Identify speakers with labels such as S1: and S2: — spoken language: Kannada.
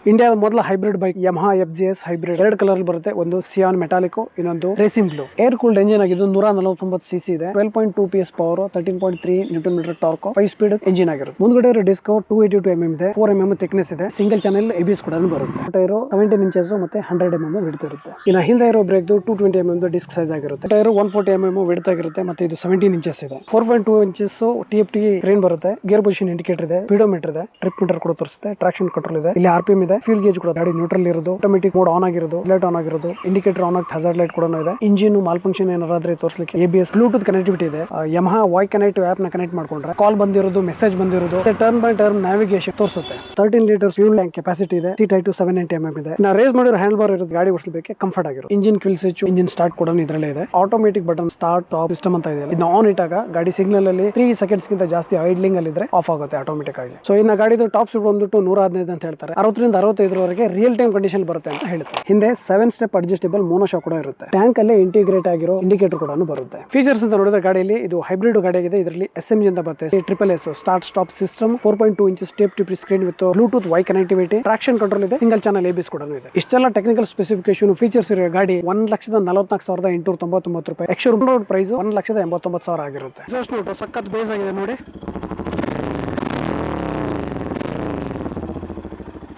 S1: ಇಂಡಿಯಾದ ಮೊದಲ hybrid bike Yamaha FJS hybrid 2 colour ಬರುತ್ತೆ. ಒಂದು ಸಿಯಾನ್ ಮೆಟಾಲಿಕ್, ಇನ್ನೊಂದು racing blue. Air cooled engine ಆಗಿದ್ದು 149 cc ಇದೆ. 12.2 PS power, 13.3 Nm torque, 5 speed engine ಆಗಿರುತ್ತೆ. ಮುಂದ್ಗಡೆ ಇರೋ ಡಿಸ್ಕ್ 282 mm ಇದೆ. 4 mm ಥಿಕ್ನೆಸ್ ಇದೆ. ಸಿಂಗಲ್ ಚಾನೆಲ್ ABS ಕೂಡ ಬರುತ್ತೆ. ಟೈರ್ 17 ಇಂಚಸ್ ಮತ್ತೆ 100 mm ವಿಡ್ತ್ ಇರುತ್ತೆ. ಇನ್ನು ಹಿಂದೆ ಇರೋ ಬ್ರೇಕ್ 220 mm ಡಿಸ್ಕ್ ಸೈಜ್ ಆಗಿರುತ್ತೆ. ಟೈರ್ 140 mm ವಿಡ್ತ್ ಆಗಿರುತ್ತೆ ಮತ್ತೆ ಇದು 17 ಇಂಚಸ್ ಇದೆ. 4.2 ಇಂಚಸ್ TFT ಕ್ರೇನ್ ಬರುತ್ತೆ. ಗೇರ್ ಪೊಸಿಷನ್ ಇಂಡಿಕೇಟರ್ ಇದೆ, ಸ್ಪೀಡೋಮೀಟರ್ ಇದೆ, ಟ್ರಿಪ್ ಮೀಟರ್ ಕೂಡ ತೋರಿಸುತ್ತೆ, ಟ್ರಾಕ್ಷನ್ ಕಂಟ್ರೋಲ್ ಇದೆ, ಇಲ್ಲಿ RPM ಇದೆ, ಫ್ಯೂಲ್ ಗೇಜ್ ಕೂಡ ಗಾಡಿ ನ್ಯೂಟ್ರಲ್ ಇರೋದು, ಆಟೋಮೆಟಿಕ್ ಮೋಡ್ ಆನ್ ಆಗಿರೋದು, ಲೈಟ್ ಆನ್ ಆಗಿರೋದು, ಇಂಡಿಕೇಟರ್ ಆನ್ ಆಗಿ ಹಜಾರ್ಡ್ ಲೈಟ್ ಕೂಡ ಇದೆ. ಇಂಜಿನ್ ಮಾಲ್ ಫಂಕ್ಷನ್ ಏನಾದ್ರೆ ತೋರಿಸಲಿಕ್ಕೆ ABS, ಬ್ಲೂಟೂತ್ ಕನೆಕ್ಟಿವಿಟಿ ಇದೆ. ಯಮಹಾ ವಾಯ್ ಕನೆಕ್ಟ್ ಆಪ್ ನ ಕನೆಕ್ಟ್ ಮಾಡ್ಕೊಂಡ್ರೆ ಕಾಲ್ ಬಂದಿರೋದು, ಮೆಸೇಜ್ ಬಂದಿರೋದು, ಟರ್ನ್ ಬೈ ಟರ್ನ್ ನ್ಯಾವಿಗೇಷನ್ ತೋರಿಸುತ್ತೆ. 13 ಲೀಟರ್ ಫ್ಯೂಲ್ ಟ್ಯಾಂಕ್ ಕೆಪಾಸಿಟಿ ಇದೆ. ಸೀಟ್ ಹೈಟ್ 790 mm ಇದೆ. ನಾವು ರೇಸ್ ಮಾಡಿರೋ ಹ್ಯಾಂಡ್ ಬಾರ್ ಇರೋದು ಗಾಡಿ ಓಡಿಸಲಿಕ್ಕೆ ಕಂಫರ್ಟ್ ಆಗಿರೋ. Engine quail switch, engine start ಕೂಡ ಇದರಲ್ಲೇ ಇದೆ. Automatic button start of system ಅಂತ ಇದೆ. ಇದನ್ನ ಆನ್ ಇಟ್ಟಾಗ ಗಾಡಿ ಸಿಗ್ನಲ್ ಅಲ್ಲಿ 3 ಸೆಕೆಂಡ್ಸ್ ಗಿಂತ ಜಾಸ್ತಿ ಐಡ್ಲಿಂಗ್ ಅಲ್ಲಿ ಇದ್ರೆ ಆಫ್ ಆಗುತ್ತೆ ಆಟೋಮೆಟಿಕ್ ಆಗಿ. ಸೊ ಇನ್ನ ಗಾಡಿದು ಟಾಪ್ ಸ್ಪೀಡ್ ಬಂದ್ಬಿಟ್ಟು 115 ಅಂತ ಹೇಳ್ತಾರೆ. 60 ರಿಂದ 65 ವರೆಗೆ ರಿಯಲ್ ಟೈಮ್ ಕಂಡೀಷನ್ ಬರುತ್ತೆ ಅಂತ ಹೇಳುತ್ತೆ. ಹಿಂದೆ 7 ಸ್ಟೆಪ್ ಅಡ್ಜಸ್ಟೇಬಲ್ ಮೋನೋಶಾಕ್ ಕೂಡ ಇರುತ್ತೆ. ಟ್ಯಾಂಕ್ ಅಲ್ಲಿ ಇಂಟಿಗ್ರೇಟ್ ಆಗಿರೋ ಇಂಡಿಕೇಟರ್ ಕೂಡ ಬರುತ್ತೆ. ಫೀಚರ್ಸ್ ಅಂತ ನೋಡಿದ್ರೆ ಗಾಡಿಯಲ್ಲಿ ಇದು ಹೈಬ್ರಿಡ್ ಗಾಡಿ ಆಗಿದೆ. ಇದರಲ್ಲಿ SMG ಅಂತ ಬರುತ್ತೆ. SSS start stop system, 4.2 inches tape to screen with Bluetooth ವೈ ಕನೆಕ್ಟಿವಿಟಿ, ಟ್ರಾಕ್ಷನ್ ಕಂಟ್ರೋಲ್ ಇದೆ, ಸಿಂಗಲ್ ಚಾನಲ್ ABS ಕೂಡ ಇದೆ. ಇಷ್ಟೆಲ್ಲ ಟೆಕ್ನಿಕಲ್ ಸ್ಪೆಸಿಫಿಕೇಶನ್ ಫೀಚರ್ಸ್ ಇರೋ ಗಾಡಿ 1,44,899 ರೂಪಾಯಿ. ಎಕ್ಸ್ ರೋಡ್ ಪ್ರೈಸ್ 1,89,000 ಆಗಿರುತ್ತೆ. ಸಖತ್ ಬೇಸ್ ಆಗಿದೆ ನೋಡಿ.